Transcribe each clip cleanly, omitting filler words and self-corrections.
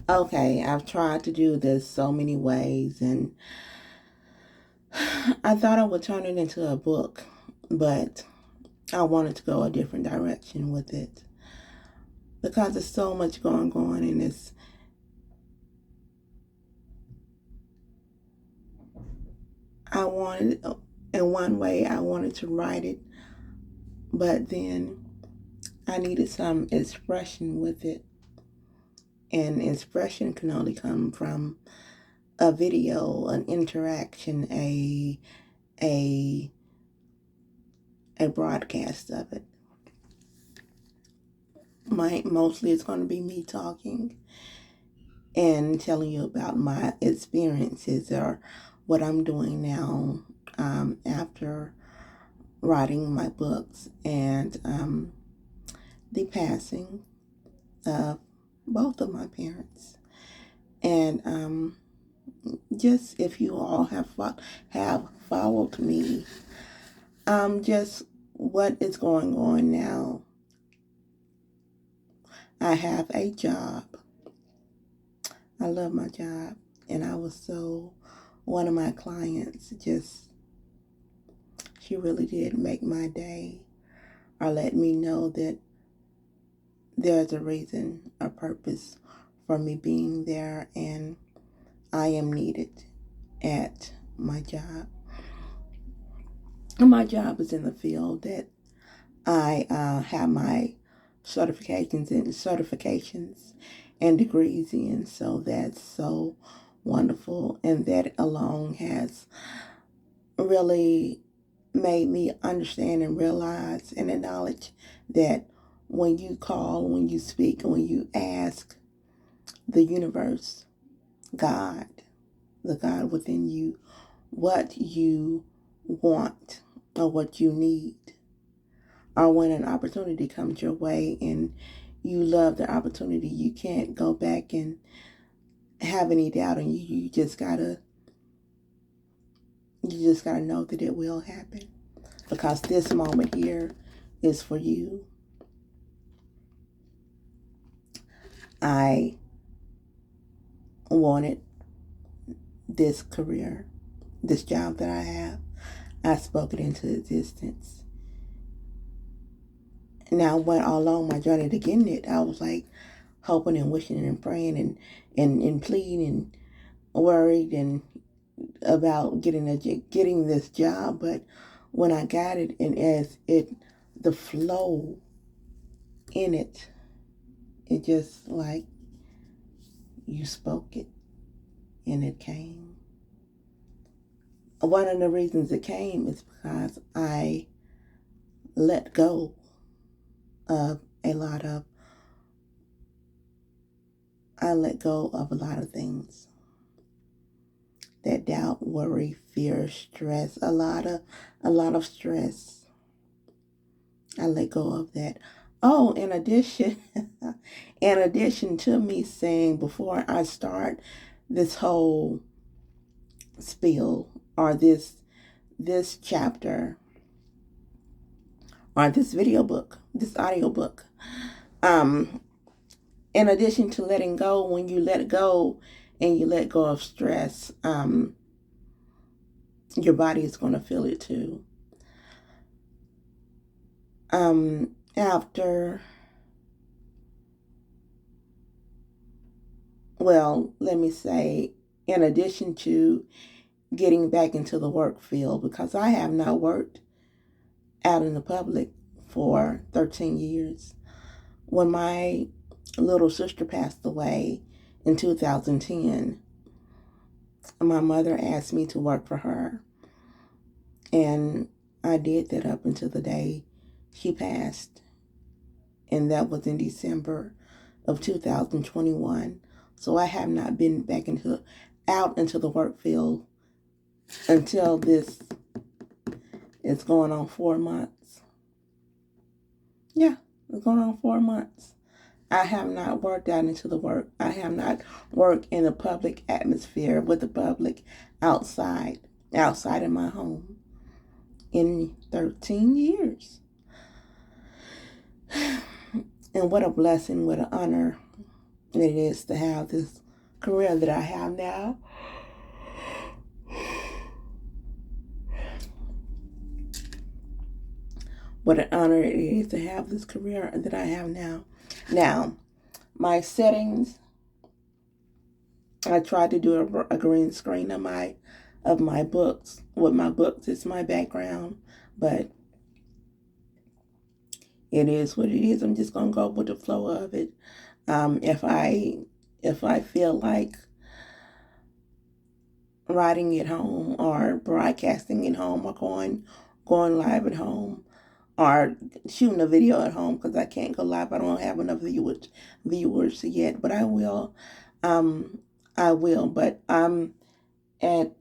Okay, I've tried to do this so many ways, and I thought I would turn it into a book, but I wanted to go a different direction with it because there's so much going on in this. I wanted, in one way, I wanted to write it, but then I needed some expression with it, and expression can only come from a video, an interaction, a a broadcast of it. Mostly it's going to be me talking and telling you about my experiences or what I'm doing now after writing my books and the passing of both of my parents. And just if you all have followed me, just what is going on now. I have a job. I love my job, and I was so one of my clients just she really did make my day or let me know that there's a reason, a purpose for me being there, and I am needed at my job. And my job is in the field that I have my certifications and degrees in, so that's so wonderful, and that alone has really made me understand and realize and acknowledge that when you call, when you speak, and when you ask the universe, God, the God within you, what you want or what you need, or when an opportunity comes your way and you love the opportunity, you can't go back and have any doubt, and you just gotta know that it will happen because this moment here is for you. I wanted this career, this job that I have. I spoke it into existence. Now, when along my journey to getting it, I was like hoping and wishing and praying and pleading and worried and about getting this job. But when I got it, and as the flow in it, it just like you spoke it and it came. One of the reasons it came is because I let go of a lot of I let go of a lot of things. That doubt, worry, fear, stress, a lot of stress. I let go of that. Oh, in addition, in addition to me saying before I start this whole spiel or this chapter or this video book, this audiobook, in addition to letting go, when you let go and you let go of stress, your body is going to feel it too. After, well, let me say, in addition to getting back into the work field, because I have not worked out in the public for 13 years. When my little sister passed away in 2010, my mother asked me to work for her. And I did that up until the day she passed. And that was in December of 2021. So I have not been out into the work field until this is going on 4 months. Yeah, it's going on 4 months. I have not worked out into the work. I have not worked in the public atmosphere with the public outside of my home in 13 years. And what a blessing, what an honor it is to have this career that I have now. What an honor it is to have this career that I have now. Now, my settings, I tried to do a green screen of my books. With my books, it's my background, but it is what it is. I'm just gonna go with the flow of it. If I feel like writing at home or broadcasting at home or going live at home or shooting a video at home, because I can't go live. I don't have enough viewers yet, but I will. Um, I will. But I'm at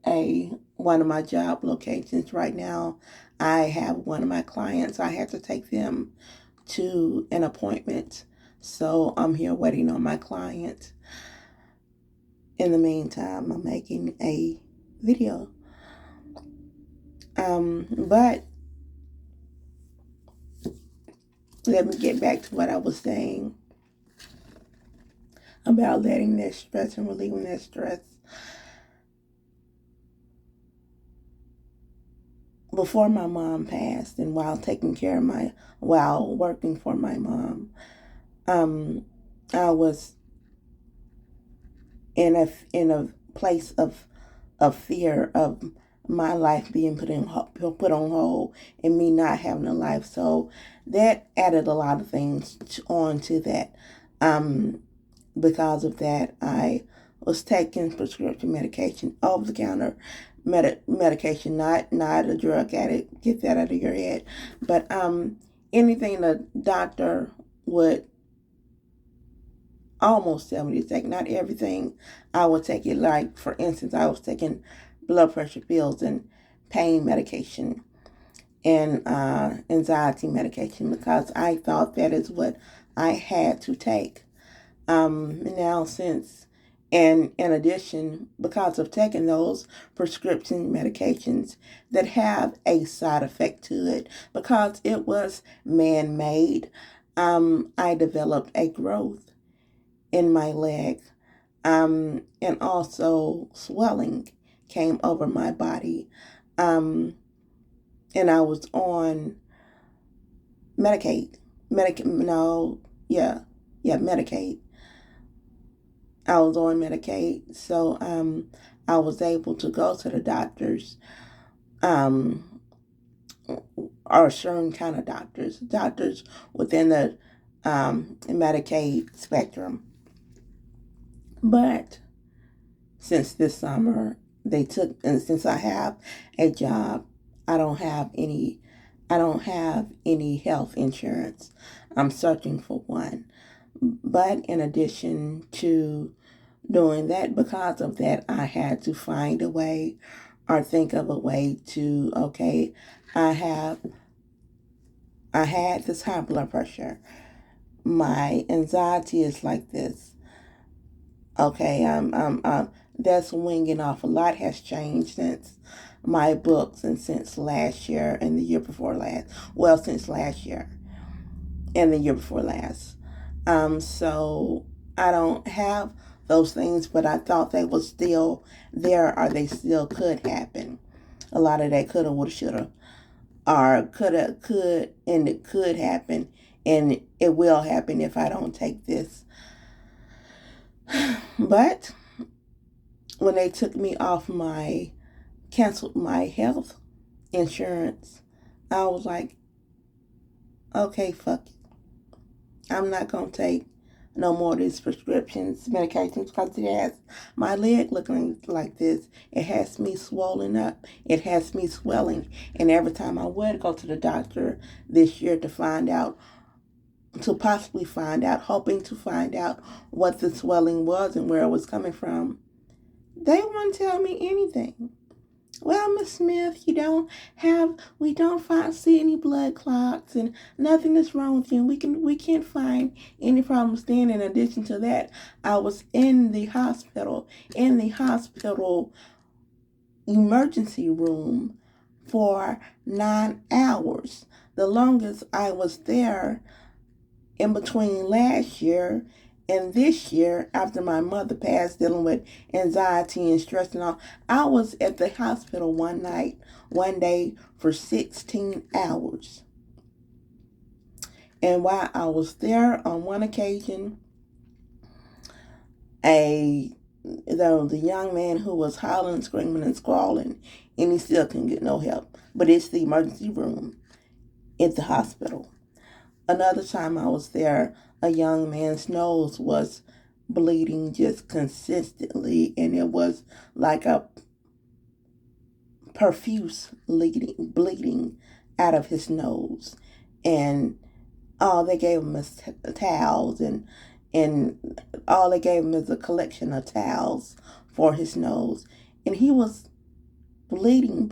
one of my job locations right now. I have one of my clients. I had to take them to an appointment, so I'm here waiting on my client. In the meantime, I'm making a video. But let me get back to what I was saying about letting that stress and relieving that stress. Before my mom passed, and while working for my mom, I was in a place of fear of my life being put on hold and me not having a life. So that added a lot of things on to that. Because of that, I was taking prescription medication, over the counter medication, not a drug addict. Get that out of your head. But anything the doctor would almost tell me to take, not everything I would take it. Like, for instance, I was taking blood pressure pills and pain medication and anxiety medication because I thought that is what I had to take. Now since, and in addition, because of taking those prescription medications that have a side effect to it, because it was man-made, I developed a growth in my leg, and also swelling came over my body, and I was on Medicaid, Medicaid. I was on Medicaid, so I was able to go to the doctors, or certain kind of doctors within the Medicaid spectrum. But since this summer and since I have a job, I don't have any health insurance. I'm searching for one. But in addition to doing that, because of that, I had to find a way or think of a way to, okay, I had this high blood pressure. My anxiety is like this. Okay, that's winging off. A lot has changed since my books and since last year and the year before last. Well, since last year and the year before last. So I don't have those things, but I thought they were still there, or they still could happen. A lot of that coulda, woulda, shoulda, or and it could happen, and it will happen if I don't take this. But when they took me off canceled my health insurance, I was like, okay, fuck it. I'm not going to take no more of these medications, because it has my leg looking like this. It has me swollen up. It has me swelling. And every time I would go to the doctor this year to possibly find out, hoping to find out what the swelling was and where it was coming from, they wouldn't tell me anything. Well, Miss Smith, we don't see any blood clots and nothing is wrong with you. We can't find any problems. Then, in addition to that, I was in the hospital emergency room for 9 hours. The longest I was there in between last year And this year, after my mother passed, dealing with anxiety and stress and all, I was at the hospital one day for 16 hours. And while I was there, on one occasion, the young man who was hollering, screaming, and squalling, and he still couldn't get no help. But it's the emergency room at the hospital. Another time I was there, a young man's nose was bleeding just consistently, and it was like a profuse bleeding out of his nose. And all they gave him is towels, and all they gave him is a collection of towels for his nose. And he was bleeding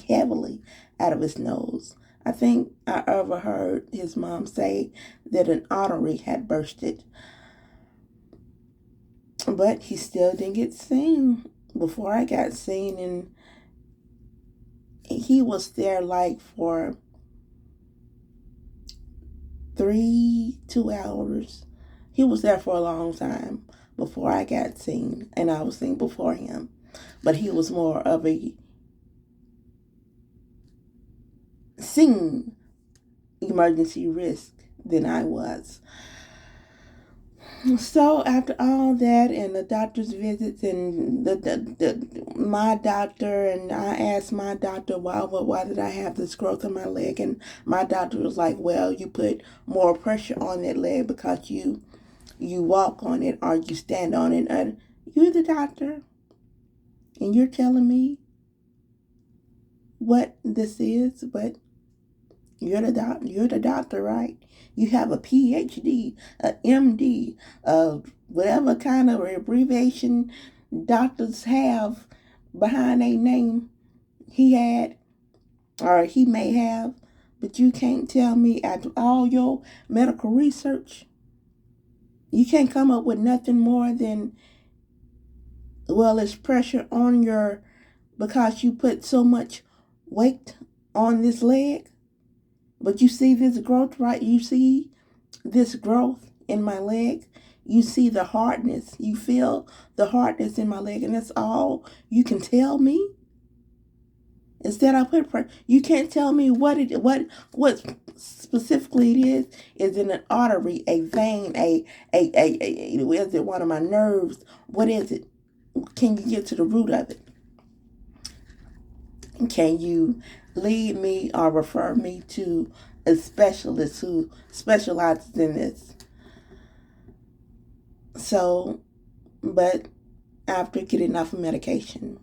heavily out of his nose. I think I overheard his mom say that an artery had bursted, but he still didn't get seen before I got seen, and he was there like for 2 hours. He was there for a long time before I got seen, and I was seen before him. But he was more of a seen emergency risk than I was. So after all that and the doctor's visits and my doctor, and I asked my doctor why did I have this growth in my leg, and my doctor was like, well, you put more pressure on that leg because you walk on it or you stand on it. And you're the doctor, and you're telling me what this is, but you're the doctor, right? You have a PhD, a MD, whatever kind of abbreviation doctors have behind a name he had or he may have, but you can't tell me after all your medical research, you can't come up with nothing more than, well, it's pressure on your, because you put so much weight on this leg. But you see this growth, right? You see this growth in my leg. You see the hardness. You feel the hardness in my leg. And that's all you can tell me? Instead, I put pressure. You can't tell me what specifically it is. Is it an artery, a vein, is it one of my nerves? What is it? Can you get to the root of it? Can you lead me or refer me to a specialist who specializes in this? So, but after getting off of medication,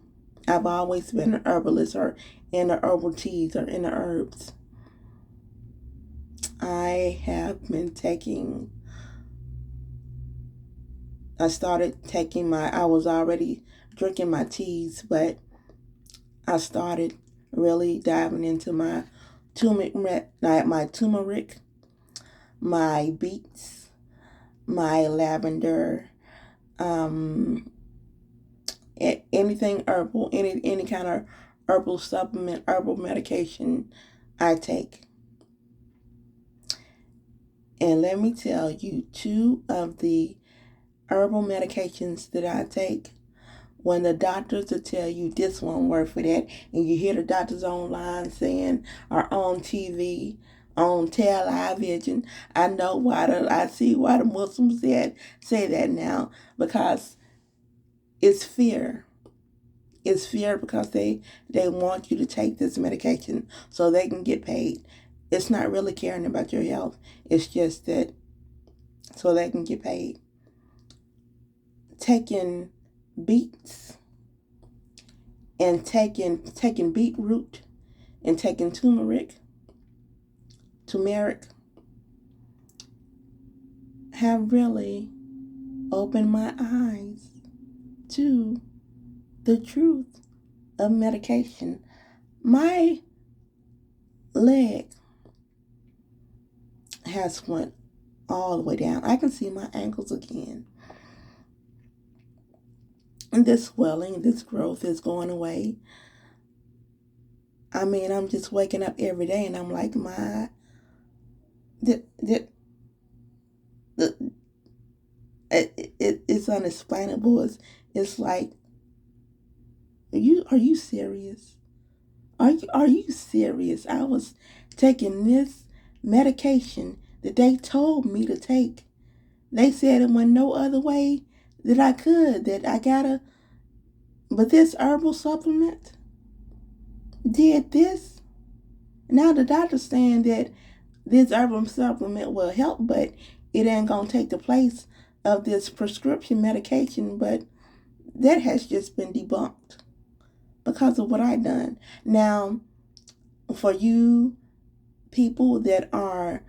I've always been an herbalist or in the herbal teas or in the herbs. I was already drinking my teas, but I started really diving into my turmeric, my beets, my lavender, anything herbal, any kind of herbal supplement, herbal medication I take. And let me tell you, 2 of the herbal medications that I take, when the doctors will tell you this won't work for that, and you hear the doctors online saying, or on TV, on television, I see why the Muslims say that now, because it's fear. It's fear because they want you to take this medication so they can get paid. It's not really caring about your health. It's just that so they can get paid. Taking beets and taking beetroot and taking turmeric have really opened my eyes to the truth of medication. My leg has went all the way down. I can see my ankles again. And this swelling, this growth is going away. I mean, I'm just waking up every day and I'm like, it's unexplainable. It's like, are you serious? Are you serious? I was taking this medication that they told me to take. They said it went no other way that I could, that I gotta, but this herbal supplement did this. Now the doctor's saying that this herbal supplement will help, but it ain't gonna take the place of this prescription medication. But that has just been debunked because of what I done. Now, for you people that are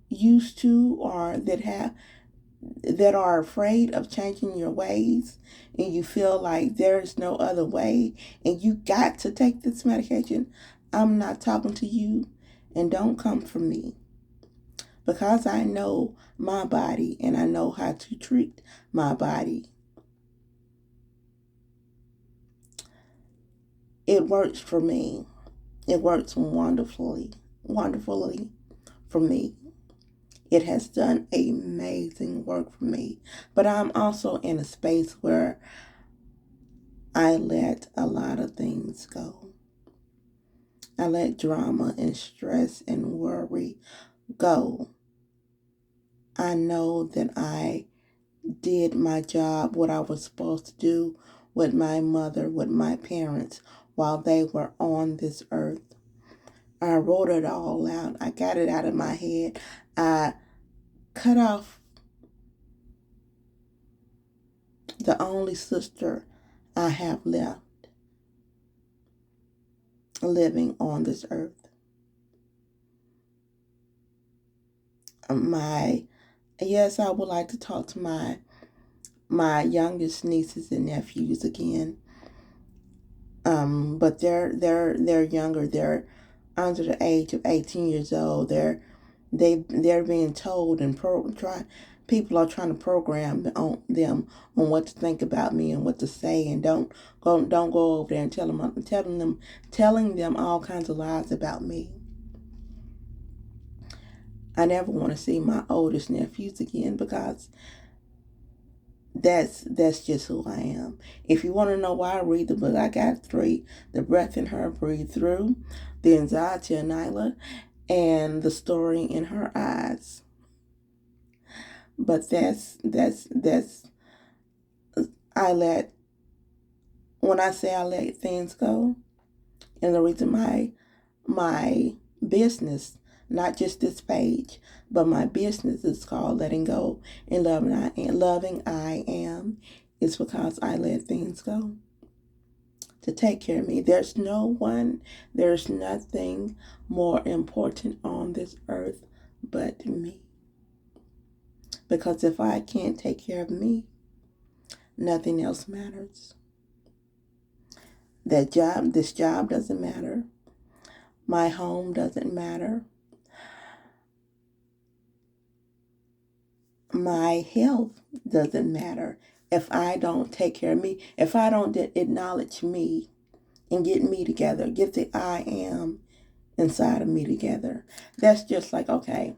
used to, or that are afraid of changing your ways, and you feel like there's no other way and you got to take this medication, I'm not talking to you, and don't come for me, because I know my body and I know how to treat my body. It works for me. It works wonderfully for me. It has done amazing work for me. But I'm also in a space where I let a lot of things go. I let drama and stress and worry go. I know that I did my job, what I was supposed to do with my mother, with my parents, while they were on this earth. I wrote it all out. I got it out of my head. I cut off the only sister I have left living on this earth. Yes, I would like to talk to my youngest nieces and nephews again. But they're younger. They're under the age of 18 years old. They're being told and people are trying to program them on what to think about me and what to say, and don't go over there and telling them all kinds of lies about me. I never want to see my oldest nephews again, because that's just who I am. If you want to know why, I read the book. I got 3: The Breath in Her, Breathe Through, The Anxiety of Nyla, and The Story in Her Eyes. But when I say I let things go, and the reason my business, not just this page, but my business is called Letting Go and Loving I Am, is because I let things go to take care of me. There's nothing more important on this earth but me. Because if I can't take care of me, nothing else matters. This job doesn't matter. My home doesn't matter. My health doesn't matter if I don't take care of me, if I don't acknowledge me and get me together, get the I am inside of me together. That's just like, okay.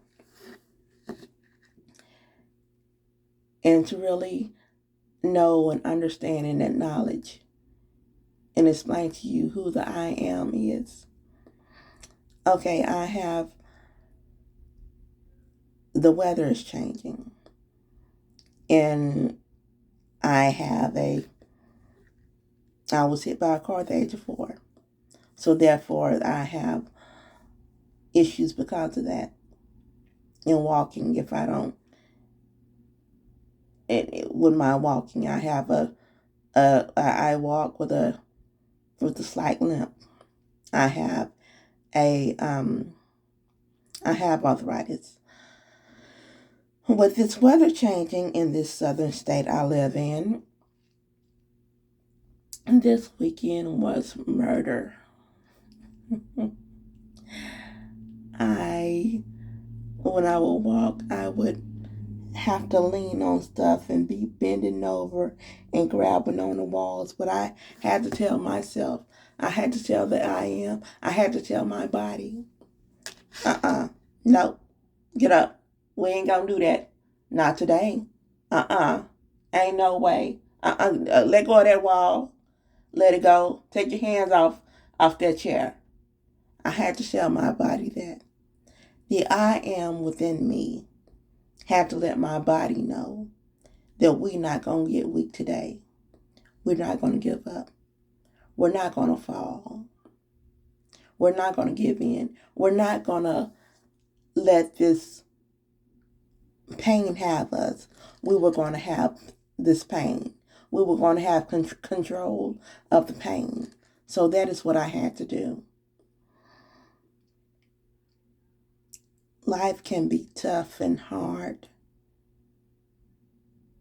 And to really know and understand and acknowledge and explain to you who the I am is. Okay, the weather is changing. And I was hit by a car at the age of 4. So therefore, I have issues because of that. In walking, if I don't, with my walking, I have I walk with a slight limp. I have I have arthritis. With this weather changing in this southern state I live in, this weekend was murder. When I would walk, I would have to lean on stuff and be bending over and grabbing on the walls. But I had to tell myself, I had to tell that I am, I had to tell my body, no, get up. We ain't gonna do that. Not today. Ain't no way. Let go of that wall. Let it go. Take your hands off that chair. I had to tell my body that. The I am within me had to let my body know that we're not going to get weak today. We're not going to give up. We're not going to fall. We're not going to give in. We're not going to let this pain have us. We were going to have this pain. We were going to have control of the pain. So that is what I had to do. Life can be tough and hard,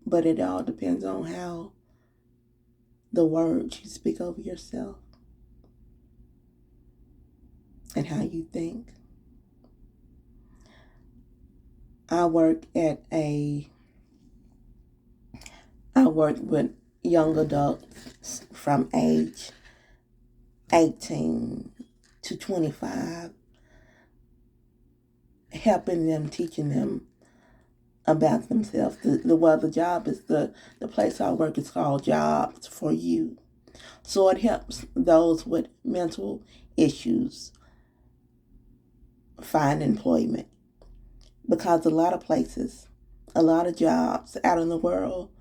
but it all depends on how the words you speak over yourself and how you think. I work with young adults from age 18 to 25, helping them, teaching them about themselves. The job is the place I work is called Jobs for You. So it helps those with mental issues find employment. Because a lot of places, a lot of jobs out in the world,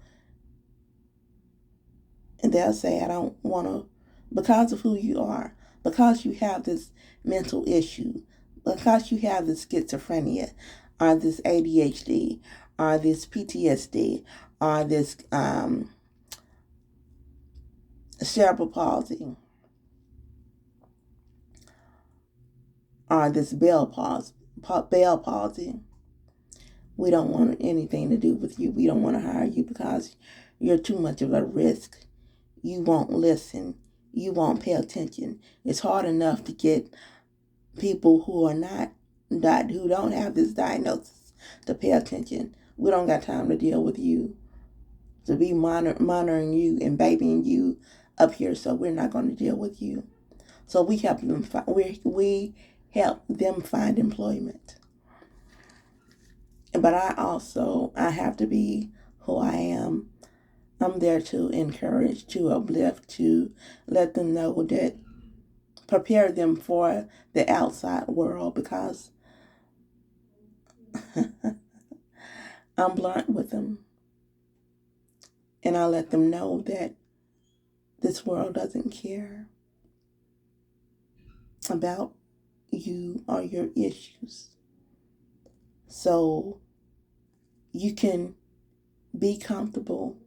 and they'll say, I don't want to, because of who you are, because you have this mental issue, because you have this schizophrenia, or this ADHD, or this PTSD, or this cerebral palsy, or this Bell palsy. We don't want anything to do with you. We don't want to hire you because you're too much of a risk. You won't listen. You won't pay attention. It's hard enough to get people who don't have this diagnosis to pay attention. We don't got time to deal with you, to be monitoring you and babying you up here. So we're not going to deal with you. So we help them. We help them find employment. But I have to be who I am. I'm there to encourage, to uplift, to let them know that, prepare them for the outside world, because I'm blunt with them. And I let them know that this world doesn't care about you or your issues. So you can be comfortable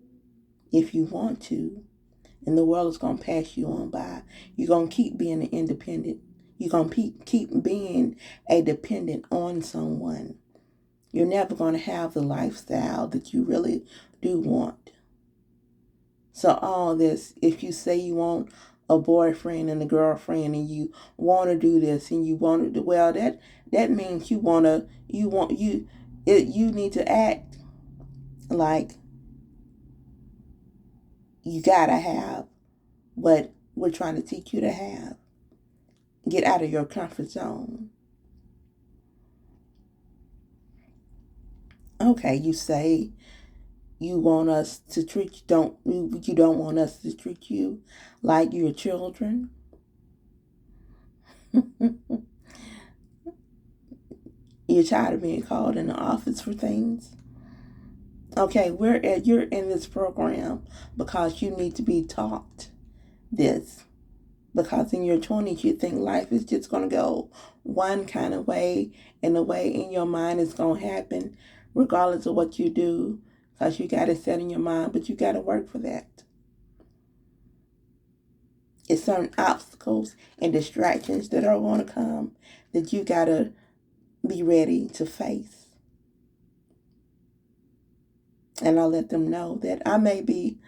if you want to, and the world is going to pass you on by. You're going to keep being an independent. You're going to keep being a dependent on someone. You're never going to have the lifestyle that you really do want. So all this, if you say you want a boyfriend and a girlfriend and you want to do this and you want to do, well, that means you need to act like you gotta have what we're trying to teach you to have. Get out of your comfort zone. Okay, you say you want us to treat you don't want us to treat you like your children. You're tired of being called in the office for things. Okay, you're in this program because you need to be taught this. Because in your 20s, you think life is just going to go one kind of way, and the way in your mind is going to happen regardless of what you do, because you got it set in your mind, but you got to work for that. It's certain obstacles and distractions that are going to come that you got to be ready to face. And I'll let them know that I may be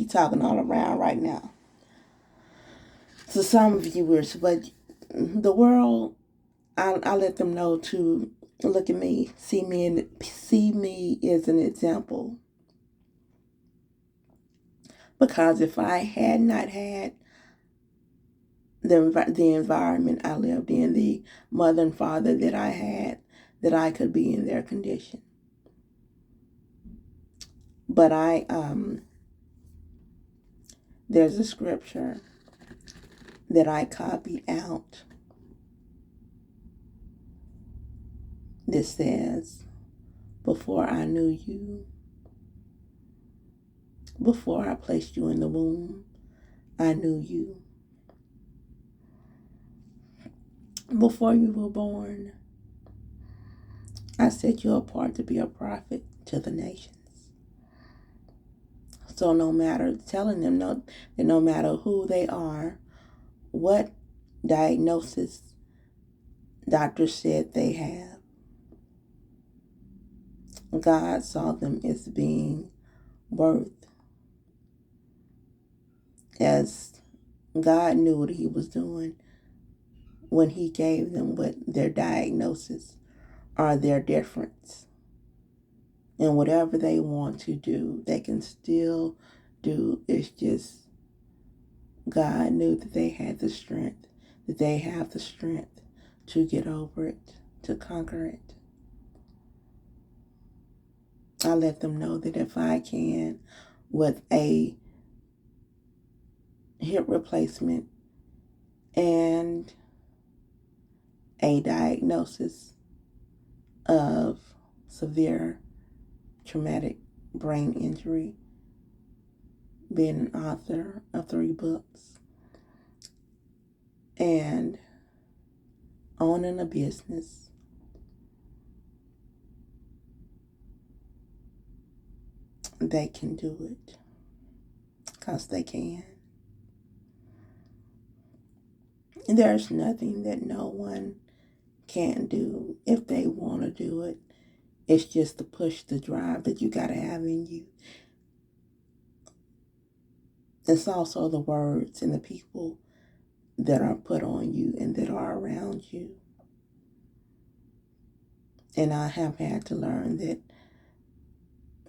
talking all around right now to some viewers, but the world, I let them know to look at me, see me as an example. Because if I had not had the environment I lived in, the mother and father that I had, that I could be in their condition. But there's a scripture that I copied out that says, before I knew you, before I placed you in the womb, I knew you. Before you were born, I set you apart to be a prophet to the nations. So telling them that no matter who they are, what diagnosis doctors said they have, God saw them as being worth, as God knew what he was doing when he gave them what their diagnosis or their difference. And whatever they want to do, they can still do. It's just God knew that they had the strength, that they have the strength to get over it, to conquer it. I let them know that if I can, with a hip replacement and a diagnosis of severe traumatic brain injury, being an author of 3 books, and owning a business, they can do it, because they can. There's nothing that no one can do if they want to do it. It's just to push the drive that you got to have in you. It's also the words and the people that are put on you and that are around you. And I have had to learn that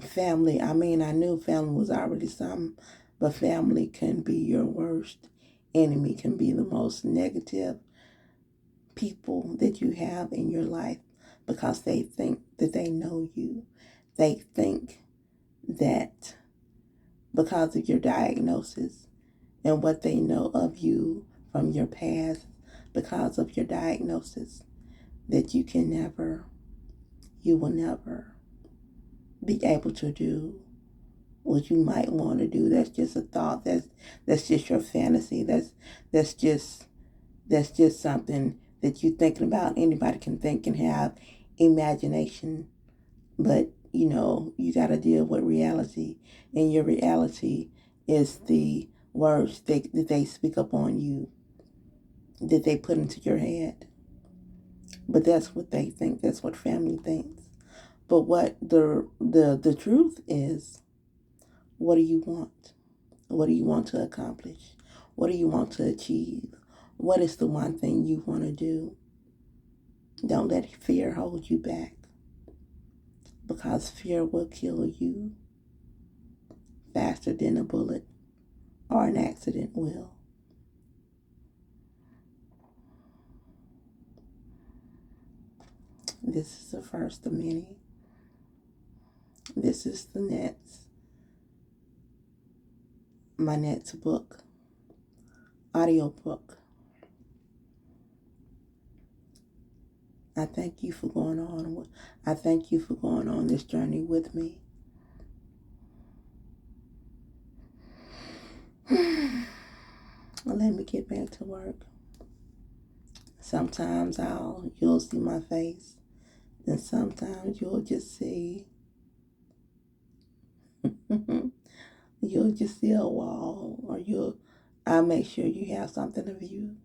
family, I knew family was already something, but family can be your worst enemy, can be the most negative people that you have in your life, because they think that they know you. They think that because of your diagnosis and what they know of you from your past, because of your diagnosis, that you will never be able to do what you might want to do. That's just a thought. That's just your fantasy. That's just something that you're thinking about. Anybody can think and have imagination, but you got to deal with reality, and your reality is the words that they speak upon you, that they put into your head. But that's what they think. That's what family thinks. But what the truth is, what do you want? What do you want to accomplish? What do you want to achieve? What is the one thing you want to do? Don't let fear hold you back, because fear will kill you faster than a bullet or an accident will. This is the first of many. This is my next book, Audiobook. I thank you for going on this journey with me. Let me get back to work. Sometimes you'll see my face, and sometimes you'll just see you'll just see a wall, or I'll make sure you have something of you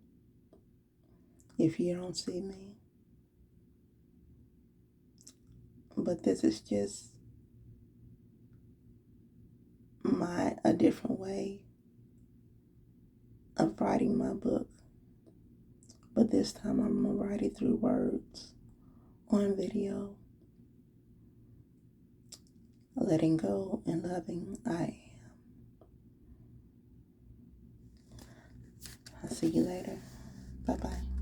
if you don't see me. But this is just a different way of writing my book. But this time I'm going to write it through words on video. Letting go and loving I am. I'll see you later. Bye-bye.